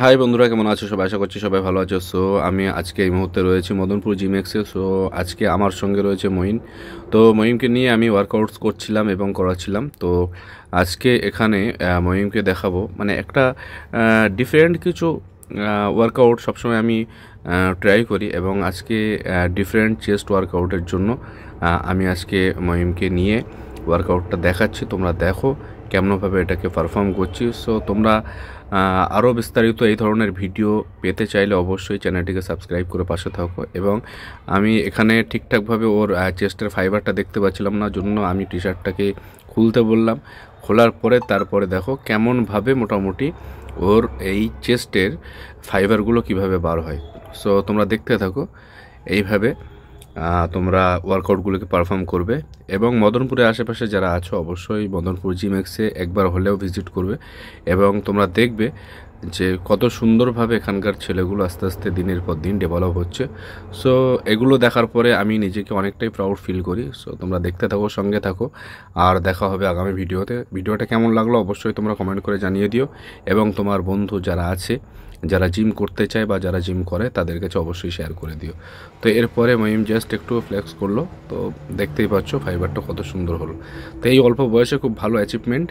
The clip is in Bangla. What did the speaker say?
হাই বন্ধুরা, কেমন আছো সবাই? আশা করছি সবাই ভালো আছো। সো আমি আজকে এই মুহূর্তে রয়েছি মদনপুর জিমেক্সে। সো আজকে আমার সঙ্গে রয়েছে মঈন। তো মঈনকে নিয়ে আমি ওয়ার্কআউটস করছিলাম এবং করাচ্ছিলাম। তো আজকে এখানে মঈনকে দেখাবো, মানে একটা ডিফারেন্ট কিছু ওয়ার্কআউট সবসময় আমি ট্রাই করি, এবং আজকে ডিফারেন্ট চেস্ট ওয়ার্কআউটের জন্য আমি আজকে মঈনকে নিয়ে ওয়ার্কআউটটা দেখাচ্ছি। তোমরা দেখো কেমনভাবে এটাকে পারফর্ম করছি। সো তোমরা আরও বিস্তারিত এই ধরনের ভিডিও পেতে চাইলে অবশ্যই চ্যানেলটিকে সাবস্ক্রাইব করে পাশে থাকো। এবং আমি এখানে ঠিকঠাকভাবে ওর চেস্টের ফাইবারটা দেখতে পাচ্ছিলাম না, জন্য আমি টি শার্টটাকে খুলতে বললাম। খোলার পরে তারপরে দেখো কেমনভাবে মোটামুটি ওর এই চেস্টের ফাইবারগুলো কিভাবে বার হয়। সো তোমরা দেখতে থাকো। এইভাবে তোমরা ওয়ার্কআউটগুলোকে পারফর্ম করবে। এবং মদনপুরের আশেপাশে যারা আছো অবশ্যই মদনপুর জিমেক্সে একবার হলেও ভিজিট করবে, এবং তোমরা দেখবে যে কত সুন্দরভাবে এখানকার ছেলেগুলো আস্তে আস্তে দিনের পর দিন ডেভেলপ হচ্ছে। সো এগুলো দেখার পরে আমি নিজেকে অনেকটাই প্রাউড ফিল করি। সো তোমরা দেখতে থাকো, সঙ্গে থাকো, আর দেখা হবে আগামী ভিডিওতে। ভিডিওটা কেমন লাগলো অবশ্যই তোমরা কমেন্ট করে জানিয়ে দিও, এবং তোমার বন্ধু যারা আছে, যারা জিম করতে চায় বা যারা জিম করে, তাদের কাছে অবশ্যই শেয়ার করে দিও। তো এরপরে মহিম জাস্ট একটু ফ্লেক্স করলো, তো দেখতেই পাচ্ছ ফাইবারটা কত সুন্দর হলো। তো এই অল্প বয়সে খুব ভালো অ্যাচিভমেন্ট,